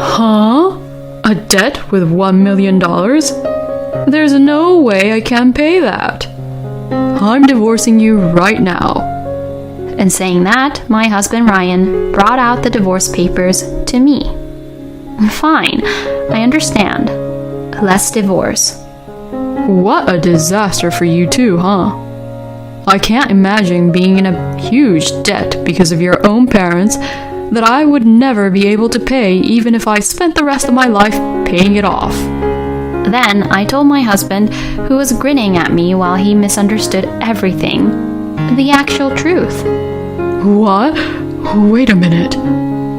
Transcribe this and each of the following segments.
Huh? A debt with $1 million? There's no way I can pay that. I'm divorcing you right now. And saying that, my husband Ryan brought out the divorce papers to me. Fine, I understand. Let's divorce. What a disaster for you too, huh? I can't imagine being in a huge debt because of your own parents that I would never be able to pay even if I spent the rest of my life paying it off. Then I told my husband, who was grinning at me while he misunderstood everything, the actual truth. What? Wait a minute.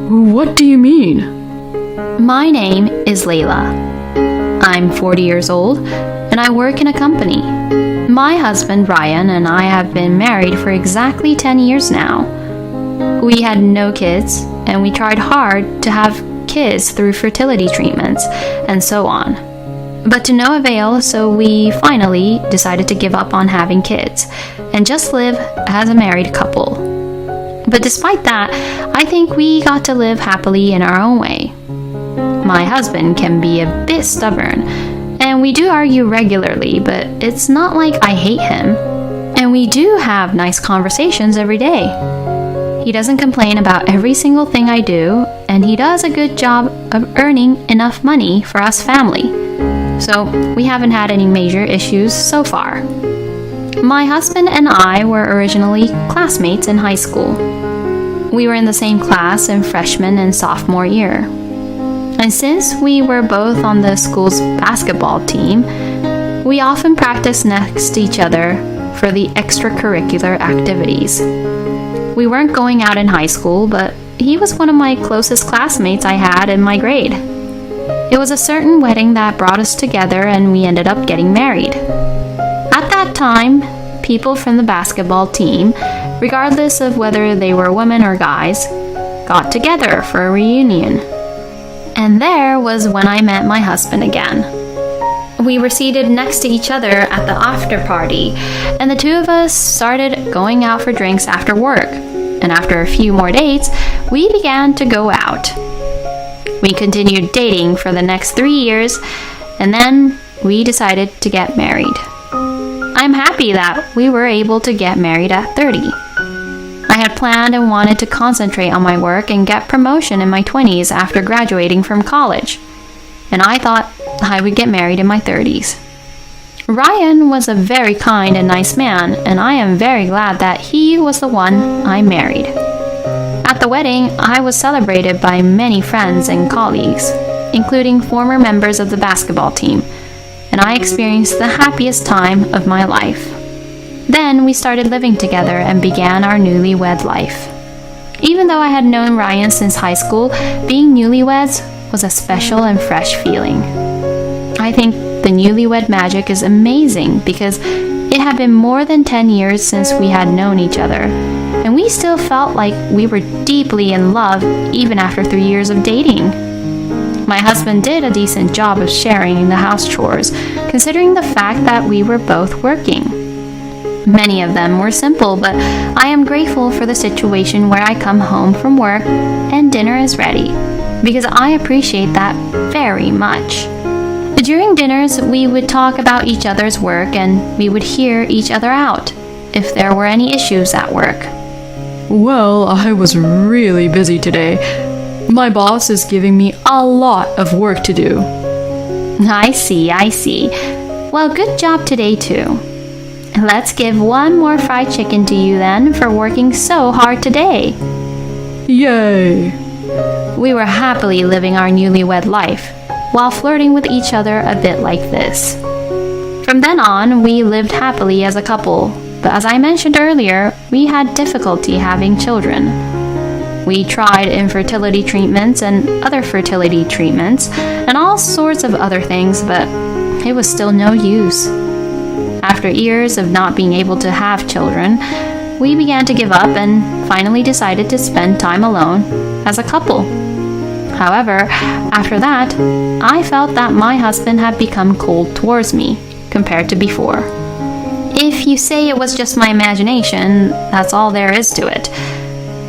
What do you mean? My name is Layla. I'm 40 years old, and I work in a company. My husband, Ryan, and I have been married for exactly 10 years now. We had no kids, and we tried hard to have kids through fertility treatments, and so on. But to no avail, so we finally decided to give up on having kids, and just live as a married couple. But despite that, I think we got to live happily in our own way. My husband can be a bit stubborn, and we do argue regularly, but it's not like I hate him. And we do have nice conversations every day. He doesn't complain about every single thing I do, and he does a good job of earning enough money for us family. So we haven't had any major issues so far. My husband and I were originally classmates in high school. We were in the same class in freshman and sophomore year. And since we were both on the school's basketball team, we often practiced next to each other for the extracurricular activities. We weren't going out in high school, but he was one of my closest classmates I had in my grade. It was a certain wedding that brought us together, and we ended up getting married. At that time, people from the basketball team, regardless of whether they were women or guys, got together for a reunion. And there was when I met my husband again. We were seated next to each other at the after party, and the two of us started going out for drinks after work. And after a few more dates, we began to go out. We continued dating for the next 3 years, and then we decided to get married. I'm happy that we were able to get married at 30. I had planned and wanted to concentrate on my work and get promotion in my 20s after graduating from college. And I thought I would get married in my 30s. Ryan was a very kind and nice man, and I am very glad that he was the one I married. At the wedding, I was celebrated by many friends and colleagues, including former members of the basketball team, and I experienced the happiest time of my life. Then we started living together and began our newlywed life. Even though I had known Ryan since high school, being newlyweds was a special and fresh feeling. I think the newlywed magic is amazing because it had been more than 10 years since we had known each other, and we still felt like we were deeply in love even after 3 years of dating. My husband did a decent job of sharing the house chores, considering the fact that we were both working. Many of them were simple, but I am grateful for the situation where I come home from work and dinner is ready, because I appreciate that very much. During dinners, we would talk about each other's work and we would hear each other out if there were any issues at work. Well, I was really busy today. My boss is giving me a lot of work to do. I see. Well, good job today too. Let's give one more fried chicken to you then for working so hard today. Yay! We were happily living our newlywed life while flirting with each other a bit like this. From then on, we lived happily as a couple, but as I mentioned earlier, we had difficulty having children. We tried infertility treatments and other fertility treatments and all sorts of other things, but it was still no use. After years of not being able to have children, we began to give up and finally decided to spend time alone as a couple. However, after that, I felt that my husband had become cold towards me compared to before. If you say it was just my imagination, that's all there is to it.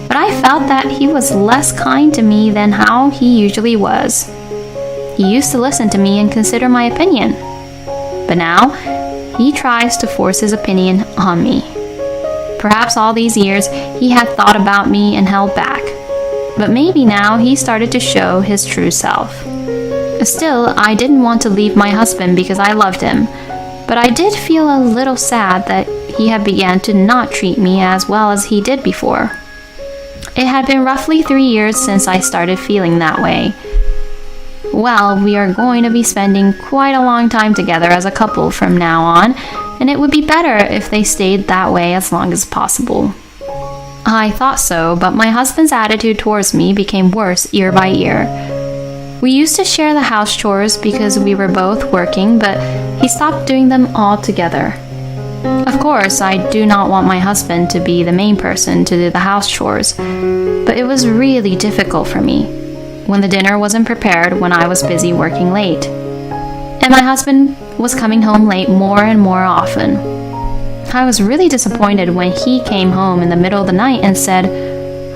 but I felt that he was less kind to me than how he usually was. He used to listen to me and consider my opinion, but now he tries to force his opinion on me. Perhaps all these years he had thought about me and held back, but maybe now he started to show his true self. Still, I didn't want to leave my husband because I loved him, but I did feel a little sad that he had begun to not treat me as well as he did before. It had been roughly 3 years since I started feeling that way. Well, we are going to be spending quite a long time together as a couple from now on, and it would be better if they stayed that way as long as possible. I thought so, but my husband's attitude towards me became worse year by year. We used to share the house chores because we were both working, but he stopped doing them altogether. Of course, I do not want my husband to be the main person to do the house chores, but it was really difficult for me when the dinner wasn't prepared when I was busy working late. And my husband was coming home late more and more often. I was really disappointed when he came home in the middle of the night and said,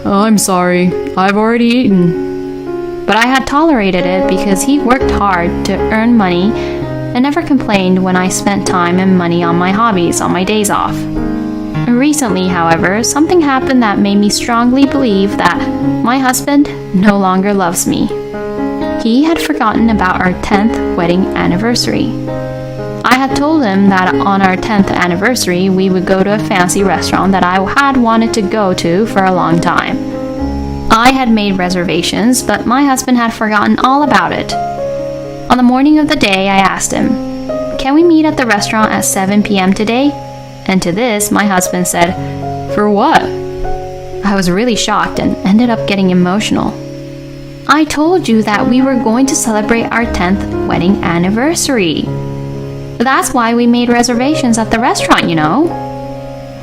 I'm sorry, I've already eaten. But I had tolerated it because he worked hard to earn money and never complained when I spent time and money on my hobbies on my days off. Recently, however, something happened that made me strongly believe that my husband no longer loves me. He had forgotten about our 10th wedding anniversary. I had told him that on our 10th anniversary we would go to a fancy restaurant that I had wanted to go to for a long time. I had made reservations, but my husband had forgotten all about it. On the morning of the day, I asked him, "Can we meet at the restaurant at 7 p.m. today?" And to this, my husband said, For what? I was really shocked and ended up getting emotional. I told you that we were going to celebrate our 10th wedding anniversary. That's why we made reservations at the restaurant, you know.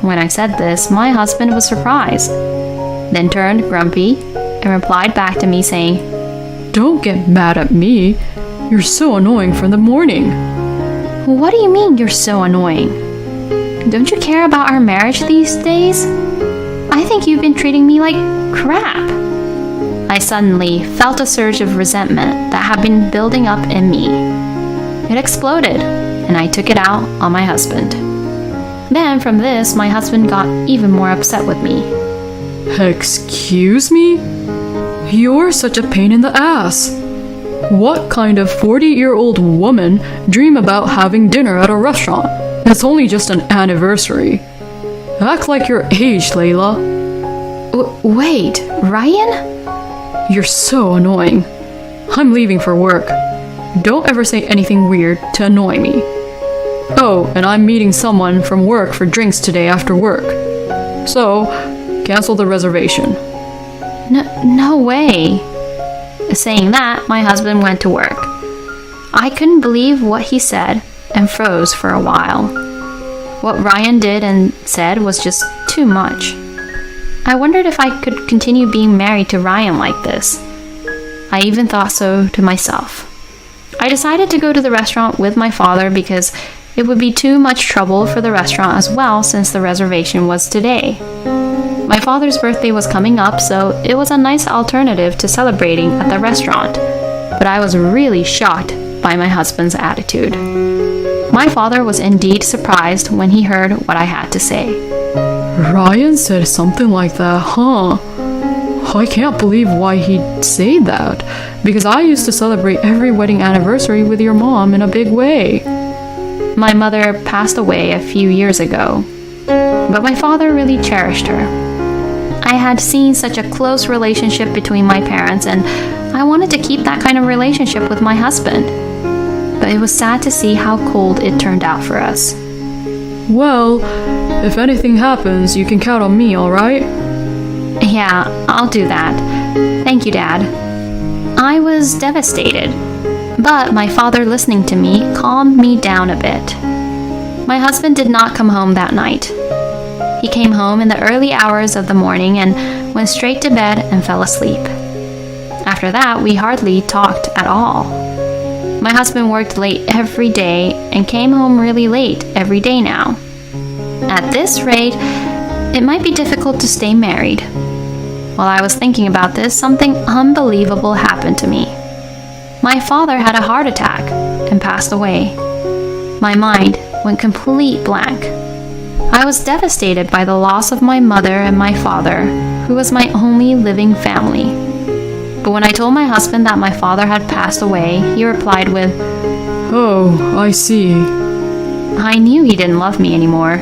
When I said this, my husband was surprised, then turned grumpy and replied back to me saying, Don't get mad at me. You're so annoying from the morning. What do you mean you're so annoying? Don't you care about our marriage these days? I think you've been treating me like crap. I suddenly felt a surge of resentment that had been building up in me. It exploded, and I took it out on my husband. Then from this, my husband got even more upset with me. Excuse me? You're such a pain in the ass. What kind of 40-year-old woman dream about having dinner at a restaurant? It's only just an anniversary. Act like you're aged, Layla. Wait, Ryan? You're so annoying. I'm leaving for work. Don't ever say anything weird to annoy me. Oh, and I'm meeting someone from work for drinks today after work. So, cancel the reservation. No way. Saying that, my husband went to work. I couldn't believe what he said and froze for a while. What Ryan did and said was just too much. I wondered if I could continue being married to Ryan like this. I even thought so to myself. I decided to go to the restaurant with my father because it would be too much trouble for the restaurant as well since the reservation was today. My father's birthday was coming up, so it was a nice alternative to celebrating at the restaurant. But I was really shocked by my husband's attitude. My father was indeed surprised when he heard what I had to say. Ryan said something like that, huh? I can't believe why he'd say that, because I used to celebrate every wedding anniversary with your mom in a big way. My mother passed away a few years ago, but my father really cherished her. I had seen such a close relationship between my parents, and I wanted to keep that kind of relationship with my husband. But it was sad to see how cold it turned out for us. Well, if anything happens, you can count on me, alright? Yeah, I'll do that. Thank you, Dad. I was devastated, but my father listening to me calmed me down a bit. My husband did not come home that night. He came home in the early hours of the morning and went straight to bed and fell asleep. After that, we hardly talked at all. My husband worked late every day and came home really late every day now. At this rate, it might be difficult to stay married. While I was thinking about this, something unbelievable happened to me. My father had a heart attack and passed away. My mind went complete blank. I was devastated by the loss of my mother and my father, who was my only living family. But when I told my husband that my father had passed away, he replied with, "Oh, I see." I knew he didn't love me anymore.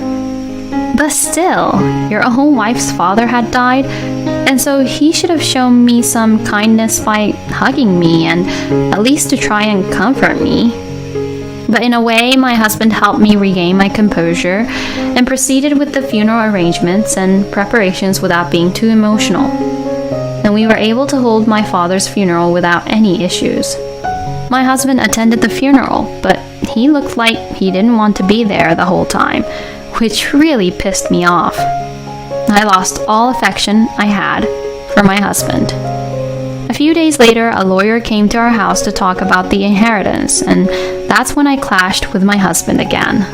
But still, your own wife's father had died, and so he should have shown me some kindness by hugging me and at least to try and comfort me. But in a way, my husband helped me regain my composure and proceeded with the funeral arrangements and preparations without being too emotional. And we were able to hold my father's funeral without any issues. My husband attended the funeral, but he looked like he didn't want to be there the whole time, which really pissed me off. I lost all affection I had for my husband. A few days later, a lawyer came to our house to talk about the inheritance, and that's when I clashed with my husband again.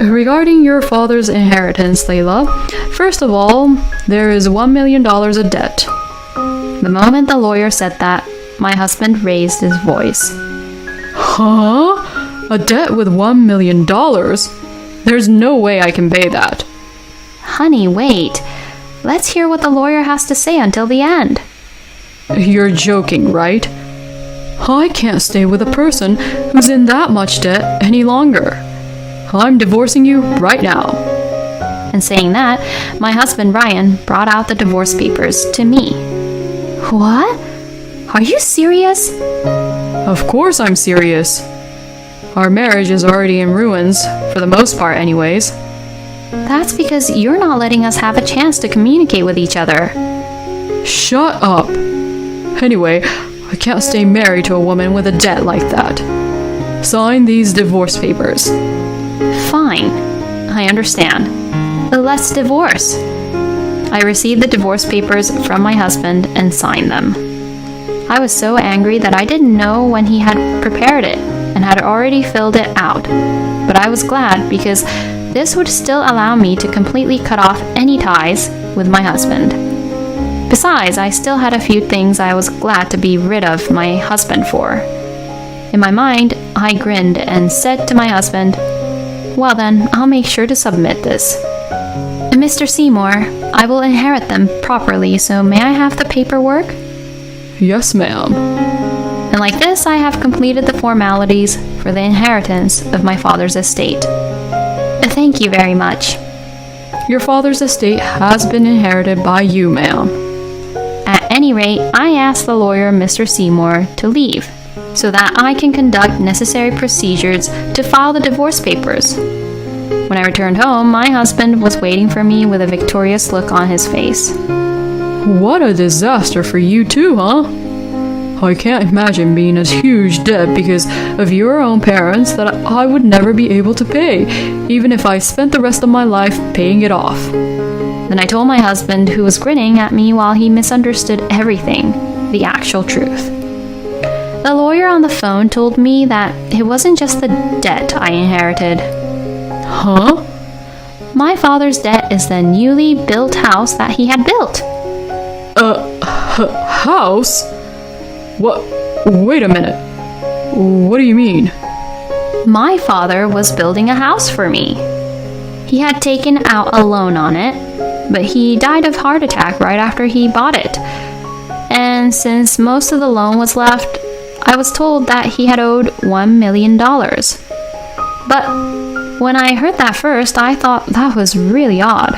Regarding your father's inheritance, Layla, first of all, there is $1 million of debt. The moment the lawyer said that, my husband raised his voice. Huh? A debt with $1 million? There's no way I can pay that. Honey, wait. Let's hear what the lawyer has to say until the end. You're joking, right? I can't stay with a person who's in that much debt any longer. I'm divorcing you right now. And saying that, my husband Ryan brought out the divorce papers to me. What? Are you serious? Of course I'm serious. Our marriage is already in ruins, for the most part anyways. That's because you're not letting us have a chance to communicate with each other. Shut up. Anyway, I can't stay married to a woman with a debt like that. Sign these divorce papers. Fine. I understand. But let's divorce. I received the divorce papers from my husband and signed them. I was so angry that I didn't know when he had prepared it and had already filled it out. But I was glad because this would still allow me to completely cut off any ties with my husband. Besides, I still had a few things I was glad to be rid of my husband for. In my mind, I grinned and said to my husband, "Well then, I'll make sure to submit this. Mr. Seymour, I will inherit them properly, so may I have the paperwork?" Yes, ma'am. And like this, I have completed the formalities for the inheritance of my father's estate. Thank you very much. Your father's estate has been inherited by you, ma'am. At any rate, I asked the lawyer, Mr. Seymour, to leave, so that I can conduct necessary procedures to file the divorce papers. When I returned home, my husband was waiting for me with a victorious look on his face. What a disaster for you too, huh? I can't imagine being in a huge debt because of your own parents that I would never be able to pay, even if I spent the rest of my life paying it off. Then I told my husband, who was grinning at me while he misunderstood everything, the actual truth. The lawyer on the phone told me that it wasn't just the debt I inherited. Huh? My father's debt is the newly built house that he had built. House? What? Wait a minute. What do you mean? My father was building a house for me. He had taken out a loan on it, but he died of heart attack right after he bought it. And since most of the loan was left, I was told that he had owed $1 million. But when I heard that first, I thought that was really odd.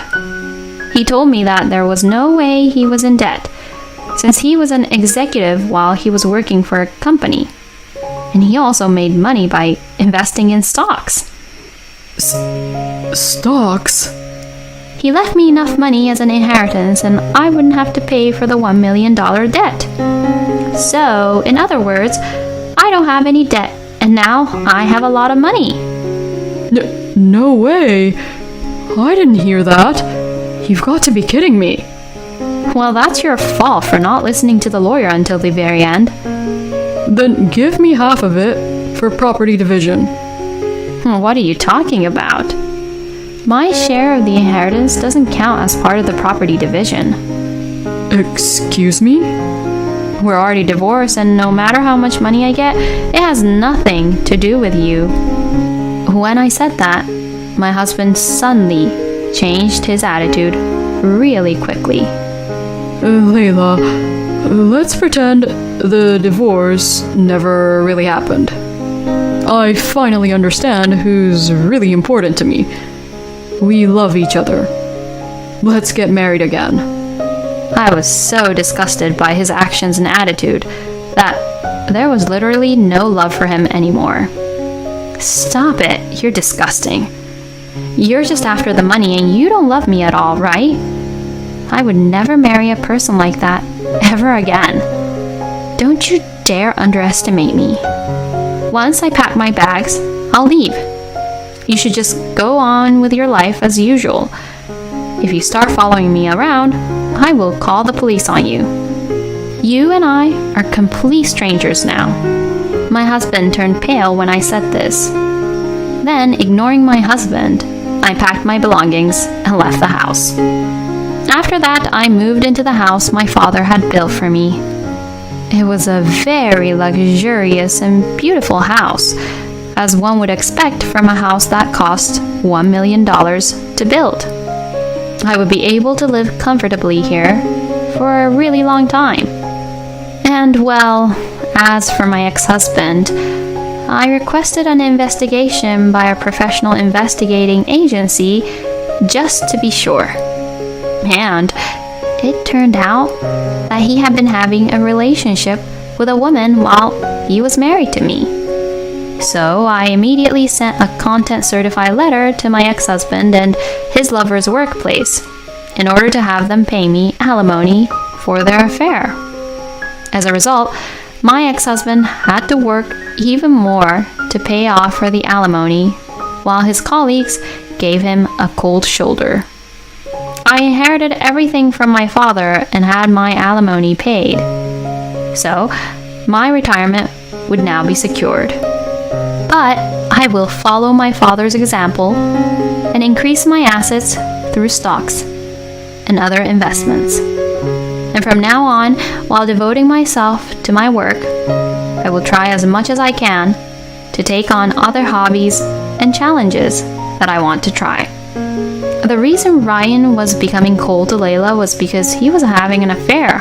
He told me that there was no way he was in debt, since he was an executive while he was working for a company. And he also made money by investing in stocks. Stocks? He left me enough money as an inheritance, and I wouldn't have to pay for the $1 million debt. So, in other words, I don't have any debt, and now I have a lot of money. No way. I didn't hear that. You've got to be kidding me. Well, that's your fault for not listening to the lawyer until the very end. Then give me half of it for property division. What are you talking about? My share of the inheritance doesn't count as part of the property division. Excuse me? We're already divorced, and no matter how much money I get, it has nothing to do with you. When I said that, my husband suddenly changed his attitude really quickly. Layla, let's pretend the divorce never really happened. I finally understand who's really important to me. We love each other. Let's get married again. I was so disgusted by his actions and attitude that there was literally no love for him anymore. Stop it, you're disgusting. You're just after the money and you don't love me at all, right? I would never marry a person like that ever again. Don't you dare underestimate me. Once I pack my bags, I'll leave. You should just go on with your life as usual. If you start following me around, I will call the police on you. You and I are complete strangers now. My husband turned pale when I said this. Then, ignoring my husband, I packed my belongings and left the house. After that, I moved into the house my father had built for me. It was a very luxurious and beautiful house, as one would expect from a house that cost $1 million to build. I would be able to live comfortably here for a really long time. And well, as for my ex-husband, I requested an investigation by a professional investigating agency just to be sure. And it turned out that he had been having a relationship with a woman while he was married to me. So I immediately sent a content certified letter to my ex-husband and his lover's workplace in order to have them pay me alimony for their affair. As a result, my ex-husband had to work even more to pay off for the alimony, while his colleagues gave him a cold shoulder. I inherited everything from my father and had my alimony paid. So, my retirement would now be secured. But I will follow my father's example and increase my assets through stocks and other investments. And from now on, while devoting myself to my work, I will try as much as I can to take on other hobbies and challenges that I want to try. The reason Ryan was becoming cold to Layla was because he was having an affair,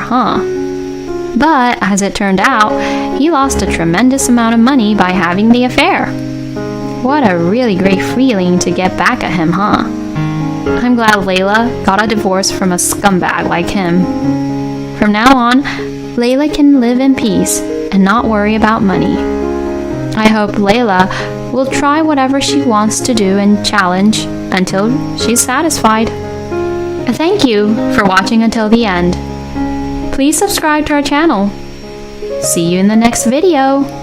But as it turned out, he lost a tremendous amount of money by having the affair. What a really great feeling to get back at him, I'm glad Layla got a divorce from a scumbag like him. From now on, Layla can live in peace and not worry about money. I hope Layla will try whatever she wants to do and challenge until she's satisfied. Thank you for watching until the end. Please subscribe to our channel. See you in the next video.